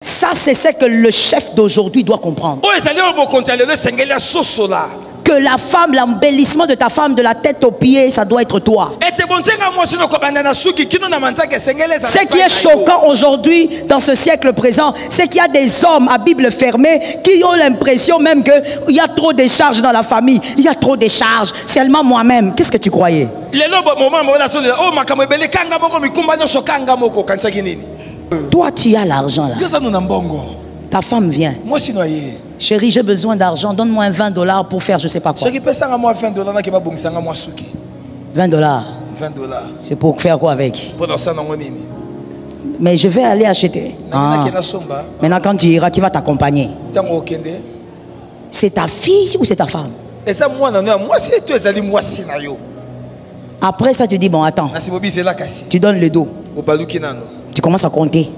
Ça, c'est ce que le chef d'aujourd'hui doit comprendre. Que la femme, l'embellissement de ta femme de la tête aux pieds, ça doit être toi. Ce qui est choquant aujourd'hui dans ce siècle présent, c'est qu'il y a des hommes à Bible fermée qui ont l'impression même qu'il y a trop de charges dans la famille. Il y a trop de charges. Seulement moi-même. Qu'est-ce que tu croyais? Toi, tu as l'argent là. Ta femme vient. Chérie, j'ai besoin d'argent. Donne-moi un $20 pour faire je sais pas quoi. $20. C'est pour faire quoi avec? Mais je vais aller acheter. Ah. Maintenant, quand tu iras, qui va t'accompagner? C'est ta fille ou c'est ta femme? Après ça, tu dis, bon, attends. Tu donnes le dos. Tu commences à compter.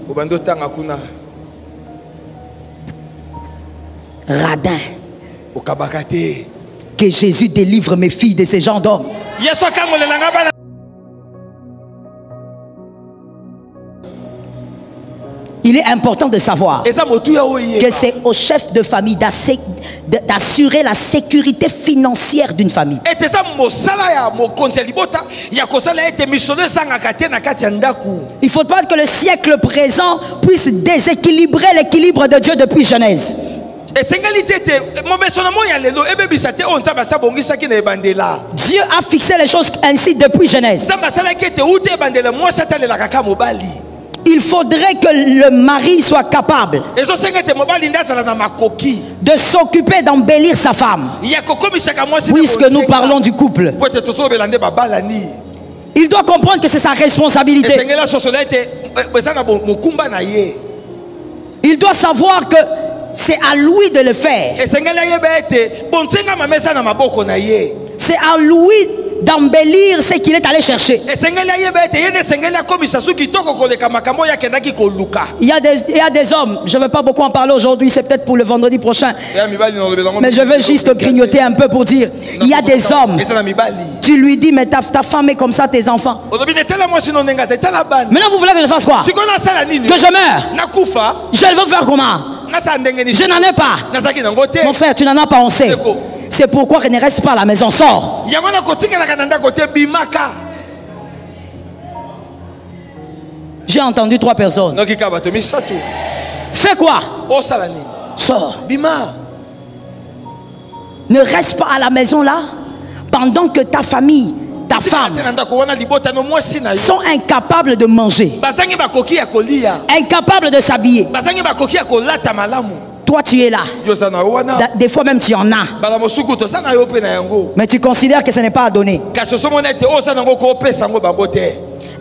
Radin. Que Jésus délivre mes filles de ces gens d'hommes. Il est important de savoir que c'est au chef de famille d'assurer la sécurité financière d'une famille. Il ne faut pas que le siècle présent puisse déséquilibrer l'équilibre de Dieu depuis Genèse. Dieu a fixé les choses ainsi depuis Genèse. Il faudrait que le mari soit capable de s'occuper d'embellir sa femme. Puisque nous parlons du couple, il doit comprendre que c'est sa responsabilité. Il doit savoir que c'est à lui de le faire. C'est à lui d'embellir ce qu'il est allé chercher. Il y a des hommes, je ne vais pas beaucoup en parler aujourd'hui, c'est peut-être pour le vendredi prochain. Mais je veux juste grignoter un peu pour dire, il y a des hommes, tu lui dis, mais ta femme est comme ça, tes enfants. Maintenant vous voulez que je fasse quoi? Que je meure? Je veux faire comment? Je n'en ai pas. Mon frère, tu n'en as pas, on sait. C'est pourquoi je ne reste pas à la maison, sors. J'ai entendu 3 personnes. Fais quoi? Sors. Ne reste pas à la maison là pendant que ta famille, ta femme sont incapables de manger, incapables de s'habiller. Toi tu es là. Des fois même tu en as. Mais tu considères que ce n'est pas à donner.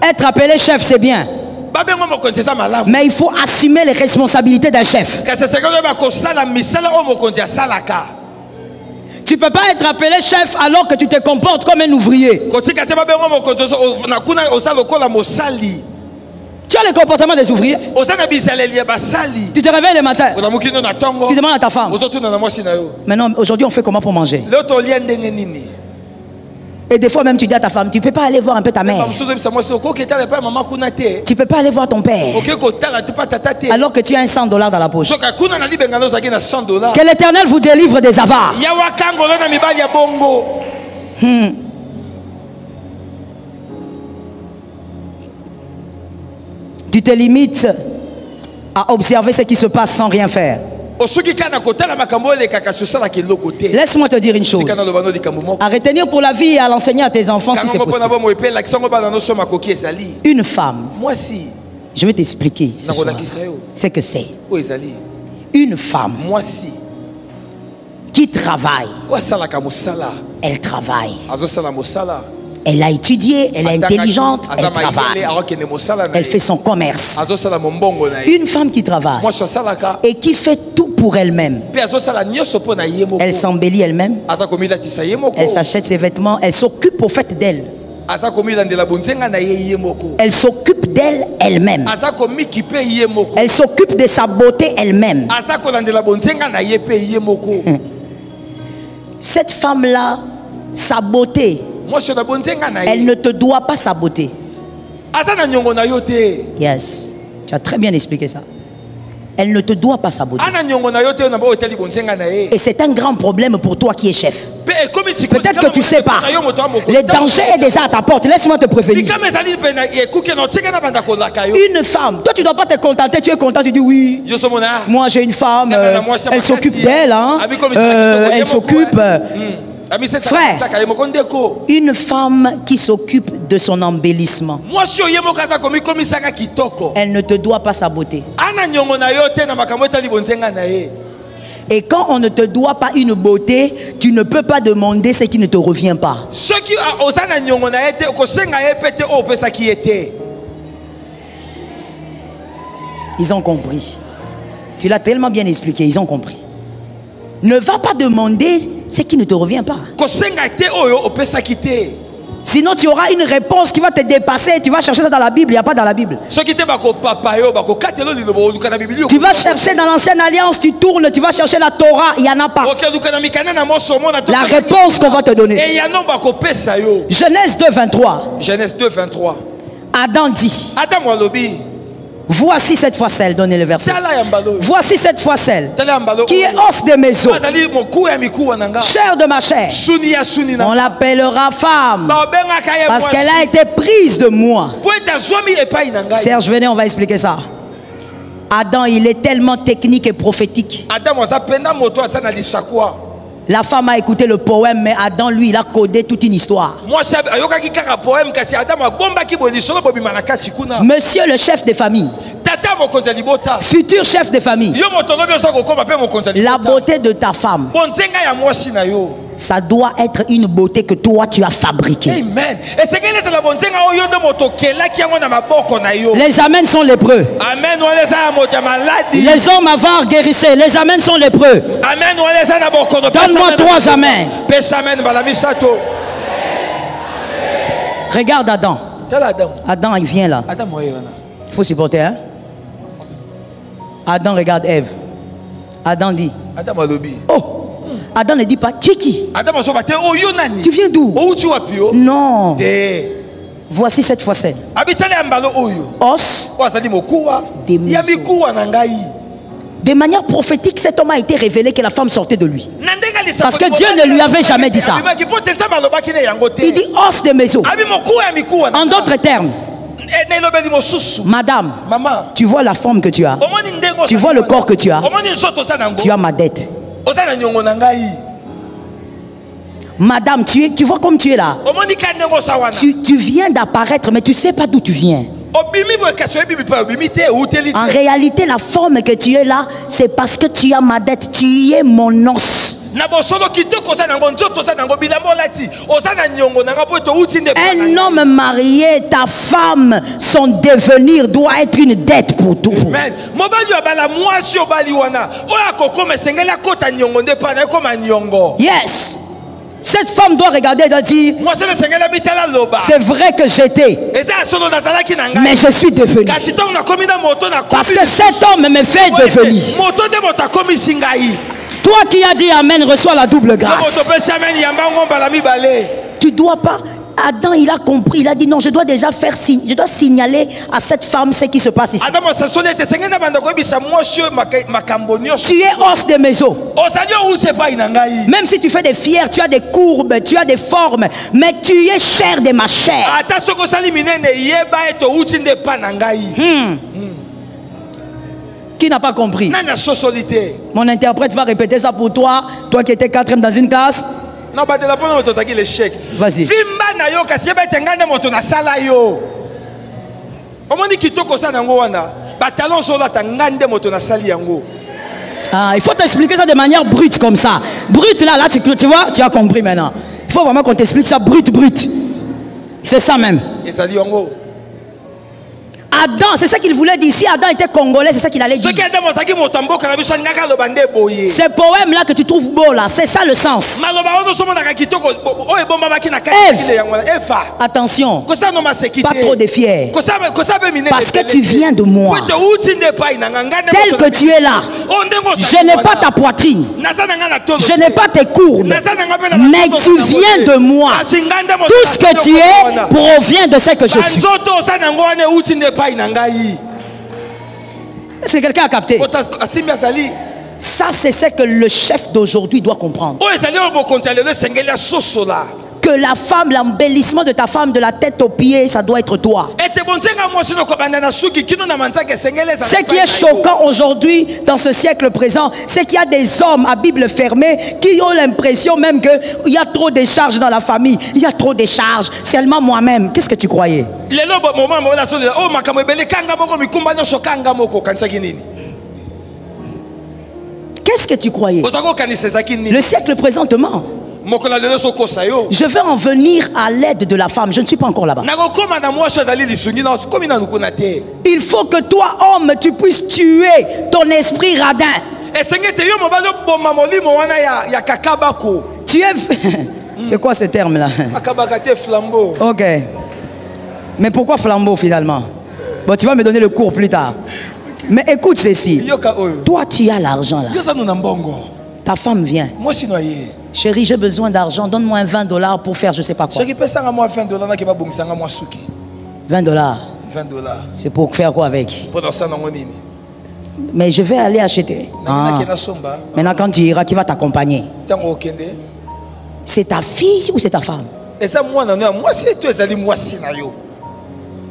Être appelé chef c'est bien. Mais il faut assumer les responsabilités d'un chef. Tu ne peux pas être appelé chef alors que tu te comportes comme un ouvrier. Tu as le comportement des ouvriers. Tu te réveilles le matin. Tu demandes à ta femme. Maintenant, aujourd'hui, on fait comment pour manger? Et des fois même tu dis à ta femme, tu ne peux pas aller voir un peu ta mère. Tu ne peux pas aller voir ton père. Alors que tu as un $100 dans la poche. Que l'Éternel vous délivre des avares. Tu te limites à observer ce qui se passe sans rien faire. Laisse-moi te dire une chose. À retenir pour la vie et à l'enseigner à tes enfants si c'est possible. Une femme, je vais t'expliquer ce que c'est. Une femme qui travaille, elle travaille. Elle a étudié, elle est intelligente, elle travaille. Elle fait son commerce. Une femme qui travaille et qui fait tout pour elle-même. Elle s'embellit elle-même. Elle s'achète ses vêtements. Elle s'occupe au fait d'elle. Elle s'occupe d'elle elle-même. Elle s'occupe de sa beauté elle-même. Cette femme-là, sa beauté, elle ne te doit pas sa beauté. Yes, tu as très bien expliqué ça. Elle ne te doit pas sa beauté. Et c'est un grand problème pour toi qui es chef. Peut-être que tu ne sais pas. Le danger est déjà à ta porte. Laisse-moi te prévenir. Une femme, toi tu ne dois pas te contenter. Tu es content, tu dis oui. Moi j'ai une femme, elle s'occupe d'elle. Hein? Elle s'occupe. Frère, une femme qui s'occupe de son embellissement, elle ne te doit pas sa beauté. Et quand on ne te doit pas une beauté, tu ne peux pas demander ce qui ne te revient pas. Ils ont compris. Tu l'as tellement bien expliqué, ils ont compris. Ne va pas demander ce qui ne te revient pas. Sinon tu auras une réponse qui va te dépasser. Tu vas chercher ça dans la Bible, il n'y a pas dans la Bible. Tu vas chercher dans l'ancienne alliance, tu tournes, tu vas chercher la Torah, il n'y en a pas. La réponse qu'on va te donner. Genèse 2, 23. Genèse 2, 23. Adam dit. Voici cette fois celle, donnez le verset. Voici cette fois celle qui est os de mes os, chair de ma chair. On l'appellera femme parce qu'elle a été prise de moi. Serge, venez, on va expliquer ça. Adam, il est tellement technique et prophétique. La femme a écouté le poème, mais Adam, lui, il a codé toute une histoire. Monsieur le chef de famille, futur chef de famille, la beauté de ta femme, ça doit être une beauté que toi tu as fabriquée. Amen. Les amens sont lépreux. Les hommes avares guérissaient. Les amens sont lépreux. Donne-moi 3 amens. Regarde Adam. Adam, il vient là. Il faut supporter, hein? Adam regarde Ève. Adam dit. Oh! Adam ne dit pas, tu es qui? Tu viens d'où? Non. Voici cette fois celle. Os de mes os. De manière prophétique, cet homme a été révélé que la femme sortait de lui. Parce que Dieu ne lui avait jamais dit ça. Il dit os de mes os. En d'autres termes, madame, tu vois la forme que tu as. Tu vois le corps que tu as. Tu as ma dette. Madame, tu vois comme tu es là. Tu viens d'apparaître, mais tu ne sais pas d'où tu viens. En réalité, la forme que tu es là, c'est parce que tu as ma dette. Tu es mon os. Un homme marié, ta femme, son devenir doit être une dette pour tout. Yes. Cette femme doit regarder et doit dire, c'est vrai que j'étais, mais je suis devenu. Parce que cet homme me fait devenir. Toi qui as dit Amen, reçois la double grâce. Tu dois pas. Adam, il a compris, il a dit non, je dois déjà faire signe, je dois signaler à cette femme ce qui se passe ici. Tu es os de mes os. Même si tu fais des fiers, tu as des courbes, tu as des formes, mais tu es chair de ma chair. Qui n'a pas compris? Mon interprète va répéter ça pour toi, toi qui étais 4e dans une classe. Non, bah de la bonne moto, c'est l'échec. Vas-y. Fimba na yo kasi ba tengane moto na sala yo. Omoni kitoko sa nango wana. Ba talon so la tangande moto na sali yango. Ah, il faut t'expliquer ça de manière brute comme ça. Brute là tu vois, tu as compris maintenant. Il faut vraiment qu'on t'explique ça brute. C'est ça même. Et ça dit yango. Adam, c'est ça qu'il voulait dire. Si Adam était congolais, c'est ça qu'il allait dire. Ce poème-là que tu trouves beau là, c'est ça le sens. Ève, attention, pas trop de fiers. Parce que tu viens de moi. Tel que tu es là, je n'ai pas ta poitrine. Je n'ai pas tes courbes. Mais tu viens de moi. Tout ce que tu es provient de ce que je suis. Est-ce que quelqu'un a capté? Ça, c'est ce que le chef d'aujourd'hui doit comprendre. Que la femme, l'embellissement de ta femme de la tête aux pieds, ça doit être toi. Ce qui est choquant aujourd'hui dans ce siècle présent, c'est qu'il y a des hommes à Bible fermée qui ont l'impression même qu'il y a trop de charges dans la famille. Il y a trop de charges. Seulement moi-même. Qu'est-ce que tu croyais? Qu'est-ce que tu croyais? Le siècle présentement. Je vais en venir à l'aide de la femme. Je ne suis pas encore là-bas. Il faut que toi, homme, tu puisses tuer ton esprit radin. Tu es... C'est quoi ce terme-là? Ok. Mais pourquoi flambeau finalement? Bon, tu vas me donner le cours plus tard. Mais écoute ceci. Toi, tu as l'argent là. Ta femme vient. Chérie, j'ai besoin d'argent. Donne-moi $20 pour faire je ne sais pas quoi. $20. C'est pour faire quoi avec? Mais je vais aller acheter. Ah. Maintenant, quand tu iras, qui va t'accompagner? C'est ta fille ou c'est ta femme?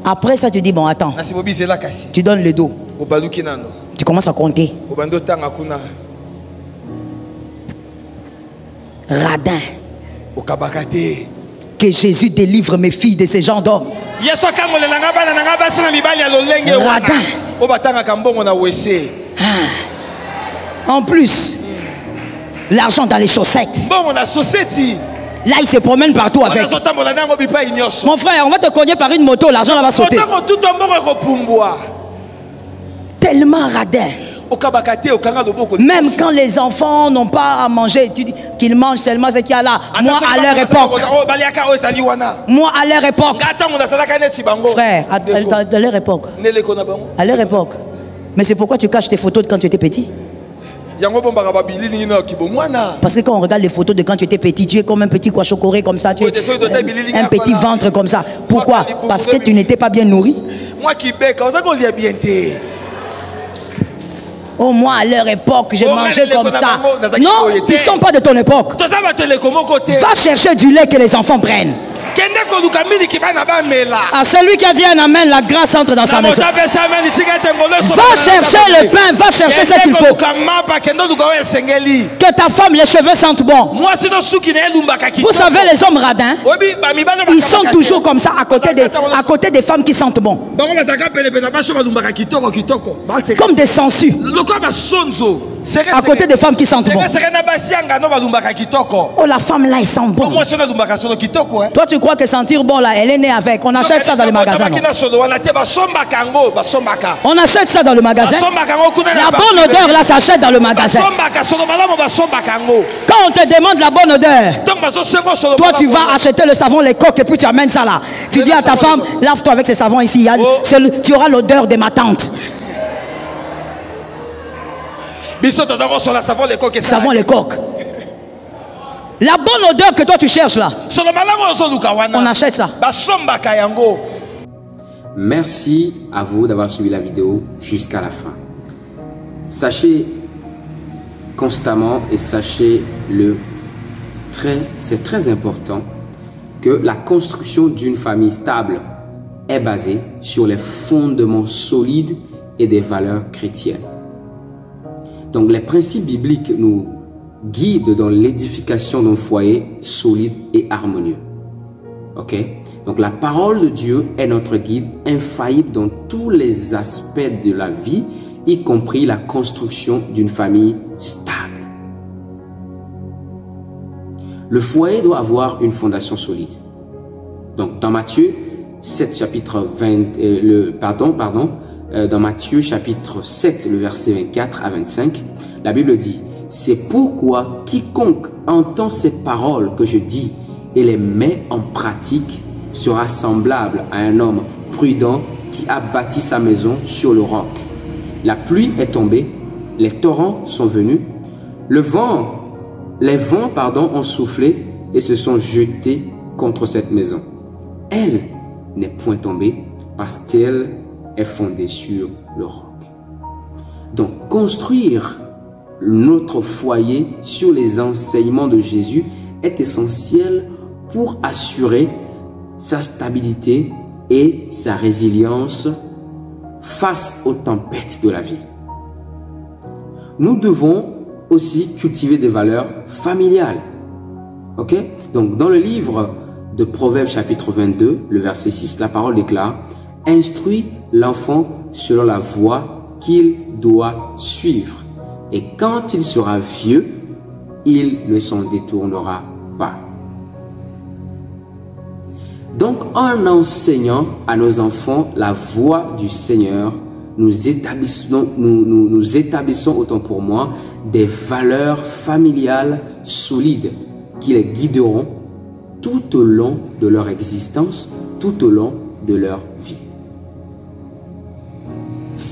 Après ça, tu dis, bon, attends. Tu donnes le dos. Tu commences à compter. Radin. Que Jésus délivre mes filles de ces gens d'hommes. Radin. En plus, l'argent dans les chaussettes. Là, il se promène partout avec. Mon frère, on va te cogner par une moto, l'argent là va sauter. Tellement radin. Même quand les enfants n'ont pas à manger, tu dis qu'ils mangent seulement ce qu'il y a là. Moi, à leur époque. Moi, à leur époque. Frère, à leur époque. À leur époque. Mais c'est pourquoi tu caches tes photos de quand tu étais petit? Parce que quand on regarde les photos de quand tu étais petit, tu es comme un petit chocoré comme ça, tu es un petit ventre comme ça. Pourquoi? Parce que tu n'étais pas bien nourri. Oh, moi à leur époque, j'ai mangé comme ça. Non, ils ne sont pas de ton époque. Va chercher du lait que les enfants prennent. À celui qui a dit un amen, la grâce entre dans sa maison. Va chercher le pain, va chercher ce qu'il faut. Que ta femme, les cheveux sentent bon. Vous savez, les hommes radins, ils sont toujours comme ça à côté des femmes qui sentent bon. Comme des sangsues. À côté des femmes qui sentent bon. Oh, la femme là, elle sent bon. Toi, tu crois que sentir bon là, elle est née avec. On achète ça dans le magasin. On achète ça dans le magasin. La bonne odeur là s'achète dans le magasin. Quand on te demande la bonne odeur, toi tu vas acheter le savon, les coques et puis tu amènes ça là. Tu dis à ta femme, lave-toi avec ce savon ici. Tu auras l'odeur de ma tante. Savon les coques. La bonne odeur que toi tu cherches là, on achète ça. Merci à vous d'avoir suivi la vidéo jusqu'à la fin. Sachez constamment et sachez-le, c'est très important que la construction d'une famille stable est basée sur les fondements solides et des valeurs chrétiennes. Donc les principes bibliques nous guident dans l'édification d'un foyer solide et harmonieux. Ok? Donc la parole de Dieu est notre guide infaillible dans tous les aspects de la vie, y compris la construction d'une famille stable. Le foyer doit avoir une fondation solide. Donc dans Matthieu 7 chapitre 20, dans Matthieu chapitre 7, le verset 24 à 25, la Bible dit: c'est pourquoi quiconque entend ces paroles que je dis et les met en pratique sera semblable à un homme prudent qui a bâti sa maison sur le roc. La pluie est tombée, les torrents sont venus, les vents ont soufflé et se sont jetés contre cette maison. Elle n'est point tombée parce qu'elle est fondée sur le roc. Donc, construire notre foyer sur les enseignements de Jésus est essentiel pour assurer sa stabilité et sa résilience face aux tempêtes de la vie. Nous devons aussi cultiver des valeurs familiales. Ok? Donc, dans le livre de Proverbes chapitre 22, le verset 6, la parole déclare « Instruis l'enfant selon la voie qu'il doit suivre, et quand il sera vieux, il ne s'en détournera pas. » Donc, en enseignant à nos enfants la voie du Seigneur, nous établissons autant pour moi des valeurs familiales solides qui les guideront tout au long de leur existence, tout au long de leur vie.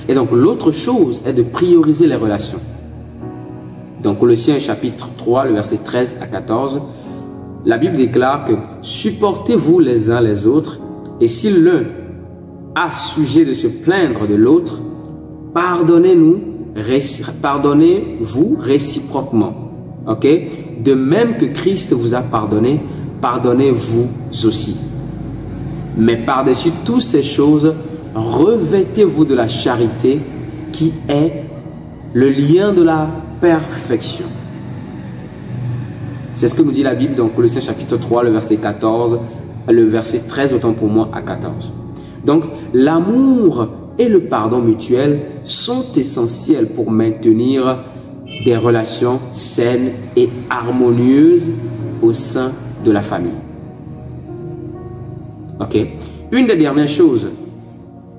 Et donc, l'autre chose est de prioriser les relations. Dans Colossiens chapitre 3, le verset 13 à 14, la Bible déclare que « Supportez-vous les uns les autres, et si l'un a sujet de se plaindre de l'autre, pardonnez-vous réciproquement. » Ok? De même que Christ vous a pardonné, pardonnez-vous aussi. Mais par-dessus toutes ces choses, revêtez-vous de la charité qui est le lien de la perfection. C'est ce que nous dit la Bible dans Colossiens chapitre 3, le verset 14, le verset 13, autant pour moi, à 14. Donc, l'amour et le pardon mutuel sont essentiels pour maintenir des relations saines et harmonieuses au sein de la famille. Ok? Une des dernières choses,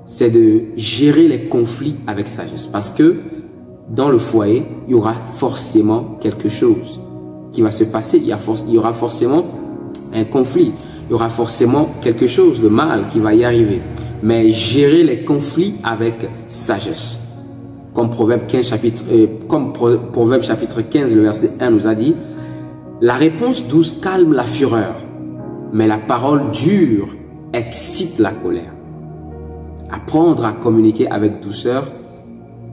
c'est de gérer les conflits avec sagesse. Parce que dans le foyer, il y aura forcément quelque chose qui va se passer. Il y aura forcément un conflit. Il y aura forcément quelque chose de mal qui va y arriver. Mais gérer les conflits avec sagesse. Comme Proverbe chapitre 15, le verset 1 nous a dit, « La réponse douce calme la fureur, mais la parole dure excite la colère. » Apprendre à communiquer avec douceur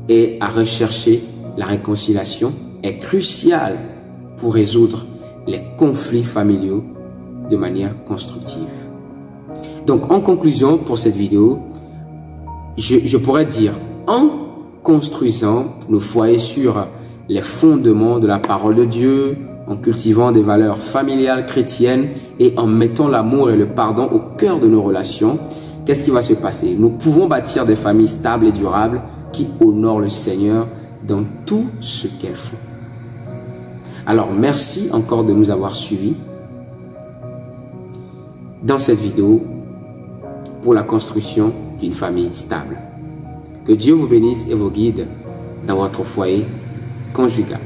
et à rechercher la réconciliation est crucial pour résoudre les conflits familiaux de manière constructive. Donc, en conclusion pour cette vidéo, je pourrais dire, en construisant nos foyers sur les fondements de la parole de Dieu, en cultivant des valeurs familiales chrétiennes et en mettant l'amour et le pardon au cœur de nos relations, qu'est-ce qui va se passer? Nous pouvons bâtir des familles stables et durables qui honorent le Seigneur dans tout ce qu'elles font. Alors, merci encore de nous avoir suivis dans cette vidéo pour la construction d'une famille stable. Que Dieu vous bénisse et vous guide dans votre foyer conjugal.